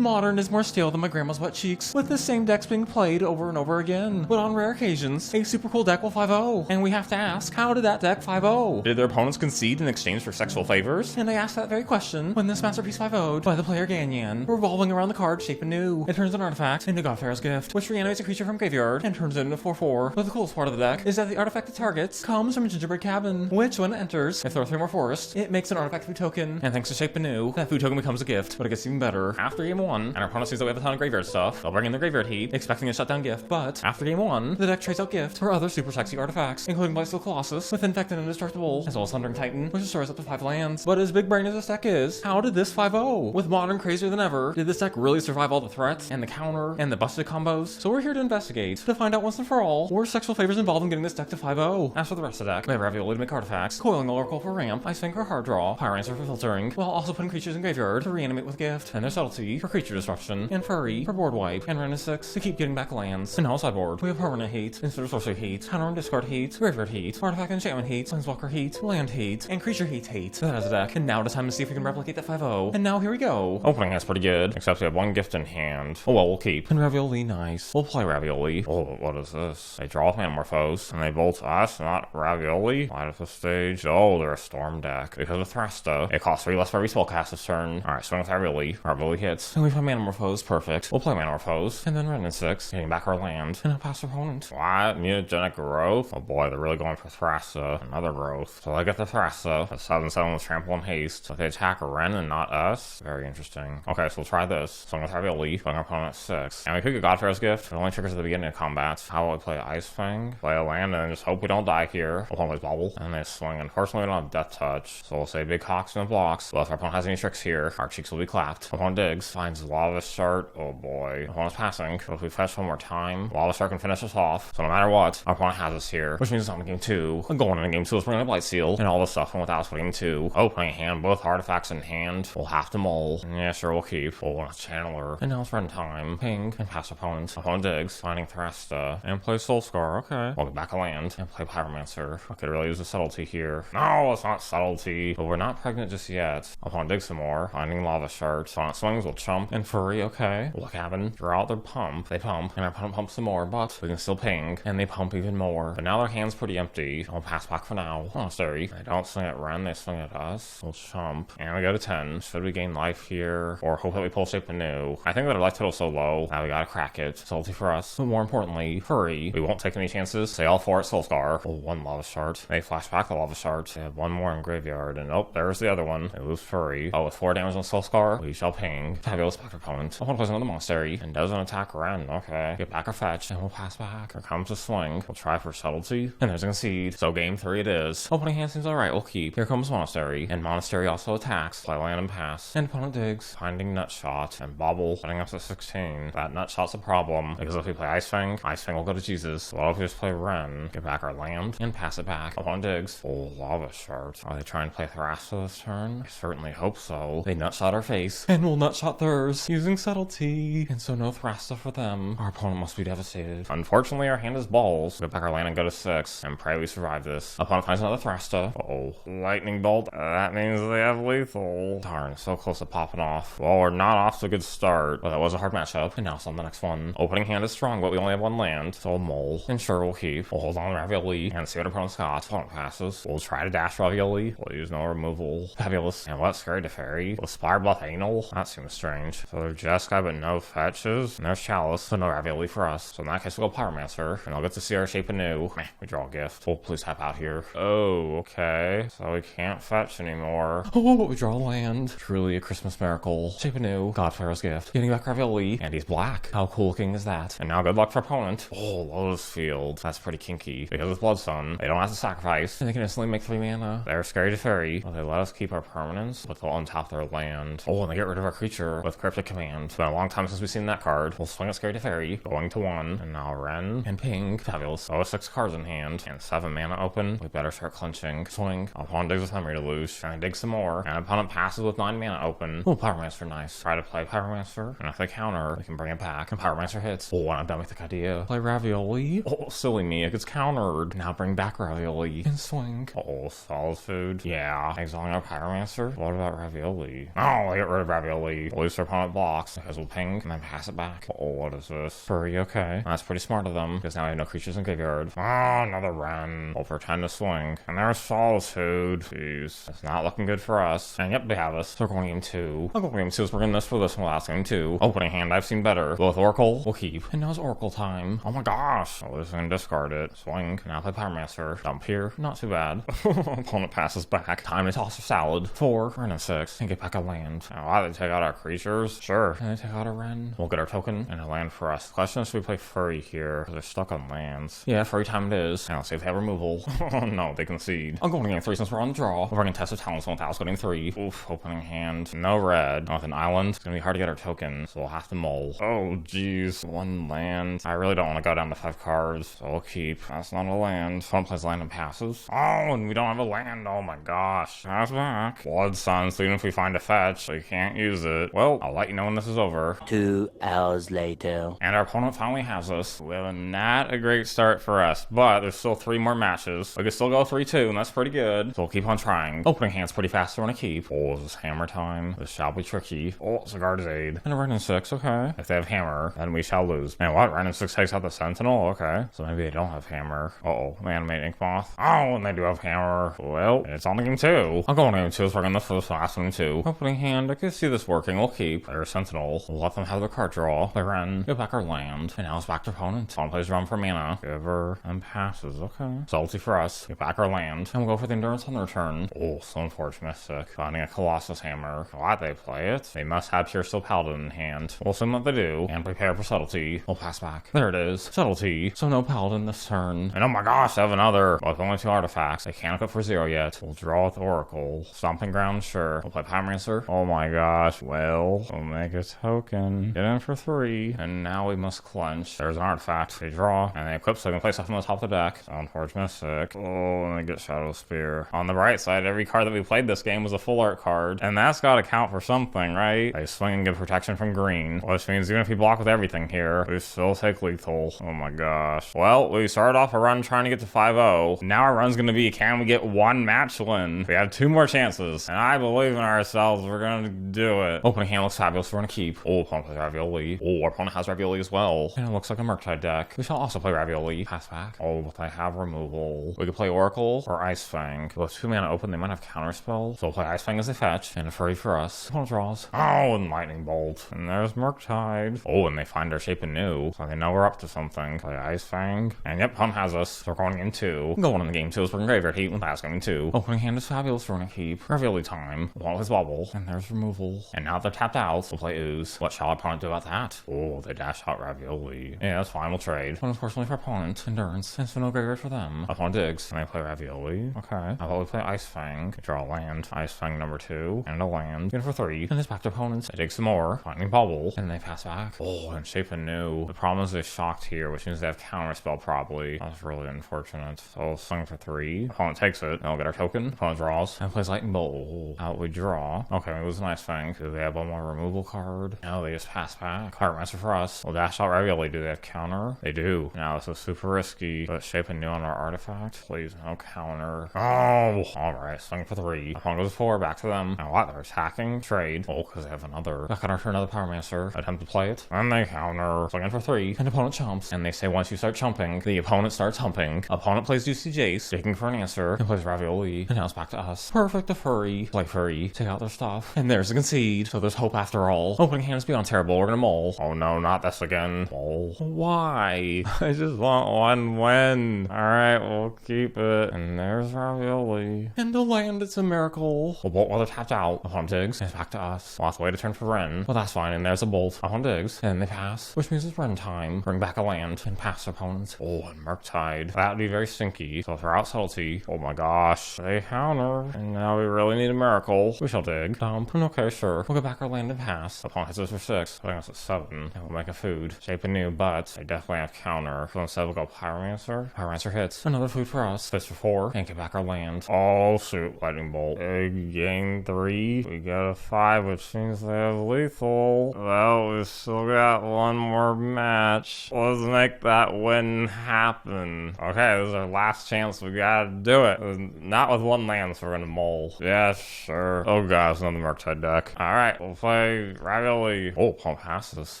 Modern is more stale than my grandma's butt cheeks, with the same decks being played over and over again. But on rare occasions, a super cool deck will 5-0. And we have to ask, how did that deck 5-0? Did their opponents concede in exchange for sexual favors? And I asked that very question when this masterpiece 5-0'd by the player Ganyan, revolving around the card Shape Anew. It turns an artifact into God-Pharaoh's Gift, which reanimates a creature from graveyard and turns it into 4/4. But the coolest part of the deck is that the artifact it targets comes from a Gingerbread Cabin, which when it enters, if there are 3 more forests, it makes an artifact food token. And thanks to Shape Anew, that food token becomes a gift. But it gets even better. After game 1, and our opponent sees that we have a ton of graveyard stuff, they'll bring in their graveyard heat, expecting a shutdown gift. But after game 1, the deck trades out gift for other super sexy artifacts, including Blightsteel Colossus with Infect and Indestructible, as well as Thundering Titan, which restores up to 5 lands. But as big brain as this deck is, how did this 5-0? With Modern crazier than ever, did this deck really survive all the threats and the counter and the busted combos? So we're here to investigate, to find out once and for all, were sexual favors involved in getting this deck to 5-0? As for the rest of the deck, we have Ravioli to make artifacts, Coiling Oracle for ramp, Ice-Fang for hard draw, Pyromancer for filtering, while also putting creatures in graveyard to reanimate with gift, and their Subtlety for creature disruption, and Furry for board wipe, and Wrenn and Six to keep getting back lands. And now sideboard, we have permanent heat, instead of sorcery heat, counter and discard heat, graveyard heat, artifact enchantment heat, planeswalker heat, land heat, and creature heat. That is a deck. And now it's time to see if we can replicate that 5-0. And now here we go. Opening has pretty good, except we have 1 gift in hand. Oh well, we'll keep. And Ravioli, nice. We'll play Ravioli. Oh, what is this? They draw with Manamorphose, and they bolt us, not Ravioli. Light up the stage. Oh, they're a storm deck. Because of Thrasta, it costs 3 less for every spellcast this turn. Alright, swing with Ravioli. Ravioli hits. And we play Manamorphose, perfect. We'll play Manamorphose, and then Wrenn and Six, getting back our land. And a pass opponent. What? Mutagenic growth? Oh boy, they're really going for Thrasta. Another growth. So I get the Thrasta. The 7/7 with trample and haste. So they attack Wrenn and not us. Very interesting. Okay, so we'll try this. Swing with Ravioli, swing our opponent 6. And we could get God-Pharaoh's Gift. It only triggers at the beginning of combat. How will we play Ice-Fang? Play a land and just hope we don't die here. We'll play Bobble. And they swing. Unfortunately, we don't have Death Touch. So we'll say Big Hawks and blocks. But if our opponent has any tricks here, our cheeks will be clapped. Opponent digs. Finds Lava Shard. Oh boy. Opponent's passing. So if we fetch one more time, Lava Shard can finish us off. So no matter what, our opponent has us here. Which means it's on game 2. Going into game 2 is bringing up Blightsteel and all this stuff. And without us putting 2. Opening hand, both artifacts in hand. We'll have to mull. Yeah, sure, we'll keep. We'll want a channeler. And now it's run time. Ping. And pass opponent. Opponent digs. Finding Thrasta. And play Soulscar. Okay. We'll get back a land. And play Pyromancer. I could really use a Subtlety here. No, it's not Subtlety. But we're not pregnant just yet. Opponent digs some more. Finding Lava Shard. Sonic swings. We'll chump. And Furry. Okay. We'll Cabin. Draw out their pump. They pump. And our opponent pumps some more. But we can still ping. And they pump even more. But now their hand's pretty empty. I'll pass back for now. Monastery. They don't swing at Wrenn. They swing at us. We'll chump. And we go to 10. Should we gain life here? Or hope that we pull Shape Anew? I think that our life total's so low that we gotta crack it. Salty for us. But more importantly, Furry. We won't take any chances. Say all 4 at Soulscar. Oh, 1 Lava Shard. They flash back the Lava Shard. They have 1 more in graveyard. And oh, there's the other one. They lose Furry. Oh, with 4 damage on Soulscar, we shall ping. Fabulous back opponent. Opponent plays another Monastery and doesn't attack Wrenn. Okay. Get back a fetch and we'll pass back. Here comes a swing. We'll try for Subtlety. And there's a concede. So game 3 it is. Opening hand seems alright. We'll keep. Here comes Monastery. And Monastery also attacks. Play land and pass. And opponent digs. Finding Nutshot. And Bobble. Setting up to 16. That Nutshot's a problem. Because if we play Ice-Fang, Ice-Fang will go to Jesus. What if we just play Wrenn? Get back our land. And pass it back. Opponent digs. Oh, Lava Shard. Are they trying to play Thrasta this turn? I certainly hope so. They Nutshot our face. And we'll Nutshot theirs. Using Subtlety. And so no Thrasta for them. Our opponent must be devastated. Unfortunately, our hand is balls. Get back our land and go to 6. And pray we survive this. Opponent finds another Thrasta. Oh, Lightning Bolt. That means they have lethal. Darn, so close to popping off. Well, we're not off to a good start. But that was a hard matchup. And now it's on the next one. Opening hand is strong, but we only have 1 land. So we'll mull. And sure, we'll keep. We'll hold on to Ravioli. And see what opponent's got. Opponent passes. We'll try to dash Ravioli. We'll use no removal. Fabulous. And what's scary to Fairy? Will Spire Bluff Anal? That seems strange. So there's Jeskai, but no fetches. And there's Chalice, so no Ravioli for us. So in that case, we'll go Pyromancer. And I'll get to see our Shape Anew. Meh, we draw a gift. We'll please tap out here. Oh, okay. So we can't fetch anymore. Oh, but we draw a land. Truly a Christmas miracle. Shape Anew. God-Pharaoh's Gift. Getting back Ravioli. And he's black. How cool looking is that? And now good luck for opponent. Oh, Lotus Field. That's pretty kinky. Because it's Blood Sun, they don't have to sacrifice. And they can instantly make 3 mana. They're scary to Fairy. Well, they let us keep our permanents, but they'll untap their land. Oh, and they get rid of our creature with Cryptic Command. It's been a long time since we've seen that card. We'll swing at Scary to Fairy. Going to 1. And now Wrenn and ping. Fabulous. So 6 cards in hand. And 7 mana open. We better start clenching. Swing. Opponent digs with Memory to lose. And I dig some more. And opponent passes with 9 mana open. Oh, Pyromancer, nice. Try to play Pyromancer. And if they counter, we can bring it back. And Pyromancer hits. Oh, and I'm done with the idea. Play Ravioli. Oh, silly me. It gets countered. Now bring back Ravioli. And swing. Oh, solid food. Yeah. Exiling our Pyromancer. What about Ravioli? Oh, I get rid of Ravioli. We'll lose our opponent blocks, because we'll ping and then pass it back. Oh, what is this? Furry, okay. That's pretty smart of them, because now I have no creatures in graveyard. Oh, another Wrenn. We'll pretend to swing. And there's Solitude. Jeez. It's not looking good for us. And yep, they have us. So we're going game 2. I'll go game 2 is we're getting this for this one last game 2. Opening hand, I've seen better. Both Oracle, we'll keep. And now it's Oracle time. Oh my gosh. Oh, this is gonna discard it. Swing. Now play Pyromancer. Dump here. Not too bad. Opponent passes back. Time to toss a salad. 4, Wrenn and 6. And get back a land. Now, why they take out our creatures? Sure. And they take out a Wrenn. We'll get our token and a land for us. The question is, should we play Furry here? Because they're stuck on lands. Yeah, Furry time it is. And I'll see if they have removal. Oh no, they concede. I'm going to game 3 since we're on the draw. We're running Test of Talents on Taos getting 3. Oof, opening hand. No red. With an island, it's gonna be hard to get our token, so we'll have to mull. Oh jeez. 1 land. I really don't want to go down to 5 cards, so I'll keep. That's not a land. Someone plays land and passes. Oh, and we don't have a land. Oh my gosh. Pass back. Blood Sun, so even if we find a fetch, we can't use it. Well, I'll let you know when this is over. 2 hours later. And our opponent finally has us. We have not a great start for us, but there's still 3 more matches. We can still go 3-2, and that's pretty good. So we'll keep on trying. Opening hand's pretty fast, so we're gonna keep. Oh, is this hammer time? This shall be tricky. Oh, it's a Guard's Aid. And a Wrenn and 6, okay. If they have hammer, then we shall lose. Man, what? Wrenn and 6 takes out the Sentinel? Okay. So maybe they don't have hammer. Uh-oh. Animate Ink Moth. Oh, and they do have hammer. Well, it's on to game 2. I'll go on game 2, so we're gonna for this last game 2. Opening hand, I can see this working. We'll keep. There's Sentinel. We'll let them have their card draw. Play Wrenn. Get back our land. And now it's back to opponent. Opponent plays Run for mana. Giver and passes. Okay. Salty for us. Get back our land. And we'll go for the Endurance on the return. Oh, Stoneforge Mystic. Finding a Colossus Hammer. Why they play it? They must have Pure Steel Paladin in hand. We'll assume that they do. And prepare for Subtlety. We'll pass back. There it is. Subtlety. So no Paladin this turn. And oh my gosh, I have another. With only 2 artifacts. They can't equip for 0 yet. We'll draw with Oracle. Stomping Ground, sure. We'll play Pyromancer. Oh my gosh. Well, we'll make a token. Get in for 3. And now we must clench. There's an artifact. They draw. And they equip so they can play stuff on the top of the deck. Stoneforge Mystic. Oh, and they get Shadow Spear. On the right side, every card that we played this game was a full art card. And that's gotta count for something, right? They swing and get protection from green. Which means even if we block with everything here, we still take lethal. Oh my gosh. Well, we started off a run trying to get to 5-0. Now our run's gonna be, can we get 1 match win? We have 2 more chances. And I believe in ourselves. We're gonna do it. Opening hand looks fabulous. We're gonna keep. Oh, opponent plays Ravioli. Oh, our opponent has Ravioli as well. And it looks like a Murktide deck. We shall also play Ravioli. Pass back. Oh, but they have removal. We could play Oracle or Ice-Fang. With 2 mana open, they might have counterspell. So we'll play Ice-Fang as a fetch. And a Furry for us. Opponent draws. Oh, and Lightning Bolt. And there's Murktide. Oh, and they find our Shape Anew. So they know we're up to something. Play Ice-Fang. And yep, opponent has us. So we're going in 2. Going in the game 2 is we're in Graveyard Heat when pass game 2. Opening hand is fabulous. We're gonna keep. Ravioli time. Opponent plays Bubble. And there's removal. And now they're tapped out. We'll play Ooze. What shall our opponent do about that? Oh, they dash out Ravioli. Yeah, that's fine. We'll trade. But unfortunately for opponent, Endurance. And so no graveyard for them. Opponent digs. And they play Ravioli. Okay. How about we play Ice-Fang? Draw a land. Ice-Fang number 2. And a land. Get for 3. And it's back to opponents. They dig some more. Finding Bubble. And they pass back. Oh, and Shape Anew. The problem is they're shocked here, which means they have counterspell probably. That's really unfortunate. So we'll swing for 3. Opponent takes it. And we'll get our token. Opponent draws. And plays Lightning Bolt. Out we draw. Okay, we lose an Ice-Fang. Do they have one more removal card? No, they just pass back. Pyromancer for us. We'll dash out Ravioli. Do they have counter? They do. Now this is super risky. But Shape Anew on our artifact. Please, no counter. Oh, alright. Swing for 3. Opponent goes 4. Back to them. Now what? They're attacking. Trade. Oh, because they have another. Back on our turn, another Pyromancer. Attempt to play it. And they counter. Swing in for 3. And opponent chumps. And they say once you start chumping, the opponent starts humping. Opponent plays Juicy Jace. Digging for an answer. And plays Ravioli. And now it's back to us. Perfect to Furry. Play Furry. Take out their stuff. And there's a concede. So there's hope after all. Opening hand is beyond terrible. We're gonna mull. Oh no, not this again. Mull. Why? I just want 1 win. Alright, we'll keep it. And there's Ravioli. And to land, it's a miracle. We'll bolt while they're tapped out. Opponent digs. And it's back to us. We'll have to wait a turn for Wrenn. Well, that's fine. And there's a bolt. Opponent digs. And they pass. Which means it's Wrenn time. Bring back a land. And pass opponents. Oh, and Murktide. That would be very stinky. So if we're out Subtlety. Oh my gosh. They counter. And now we really need a miracle. We shall dig. Dump. And okay, sure. We'll get back our land and pass. Opponent hits us for 6. Putting us at 7. And we'll make a food. Shape Anew, but they definitely have counter. So instead we'll go Pyromancer. Pyromancer hits. Another food for us. Fits for 4. And get back our land. Oh shoot. Lightning Bolt. Big game 3. We got a 5, which means they have lethal. Well, we still got 1 more match. Let's make that win happen. Okay, this is our last chance. We gotta do it. Not with 1 land, so we're gonna mull. Yeah, sure. Oh gosh, another Murktide deck. Alright, we'll play play Ravioli. Oh, opponent passes.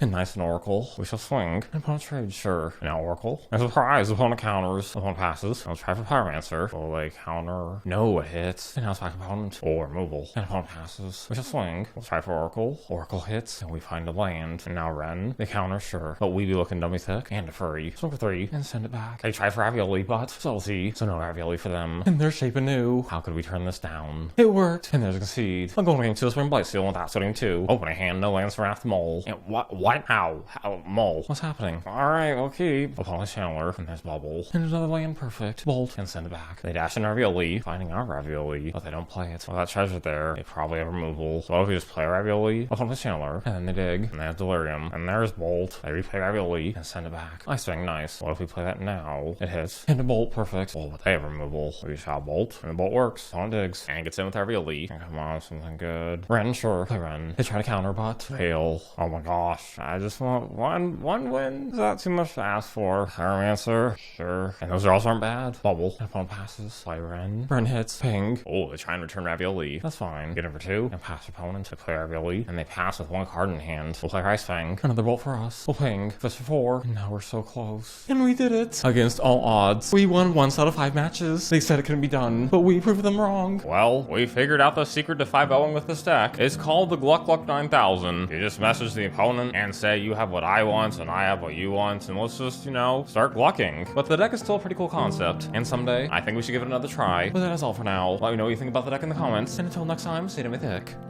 And nice an Oracle. We shall swing. And opponent trades, sure. Now Oracle. And surprise, opponent counters. Opponent passes. Let's try for Pyromancer. Will they counter? No, it hits. And now it's back opponent. Or removal. And opponent passes. We shall swing. We'll try for Oracle. Oracle hits. And we find a land. And now Wrenn. They counter, sure. But we be looking dummy thick. And a furry. Swing for 3. And send it back. They try for Ravioli, but Subtlety. So no Ravioli for them. And their Shape Anew. How could we turn this down? It worked. And there's a concede. I'm going to game 2 swing Blightsteel without setting 2. Opening hand, no lands for after Mole. And what? How? Mole? What's happening? Alright, we'll keep. Opponent's Chandler. And there's Bubble. And another land, perfect. Bolt. And send it back. They dash in Ravioli. Finding our Ravioli. But they don't play it. Well, that treasure there. They probably have removal. So if we just play Ravioli, opponent's Chandler. And then they dig. And they have Delirium. And there's Bolt. They replay Ravioli. And send it back. Ice-Fang, nice. What if we play that now? It hits. And a Bolt, perfect. Oh, but they have removal. We shot Bolt. And the Bolt works. Opponent digs. And gets in with Ravioli. And come on, something good. Wrenn, sure. Play Wrenn. They try to counter, but fail. Oh my gosh. I just want one win. Is that too much to ask for? Pyromancer, sure. And those also aren't bad. Bubble. And opponent passes. Play Wrenn. Wrenn hits. Ping. Oh, they try and return Ravioli. That's fine. Get in for 2. And pass opponent to play Ravioli. And they pass with 1 card in hand. We'll play Ice-Fang. Another Bolt for us. We'll ping. Fist for 4. And now we're so close. And we did it. Against all odds. We won 1 out of 5 matches. They said it couldn't be done, but we proved them wrong. Well, we figured out the secret to 5-0ing with this deck. It's called the Gluck 9000. You just message the opponent and say you have what I want and I have what you want, and let's just, start glucking. But the deck is still a pretty cool concept, and someday I think we should give it another try. But that is all for now. Let me know what you think about the deck in the comments, and until next time, stay mythic.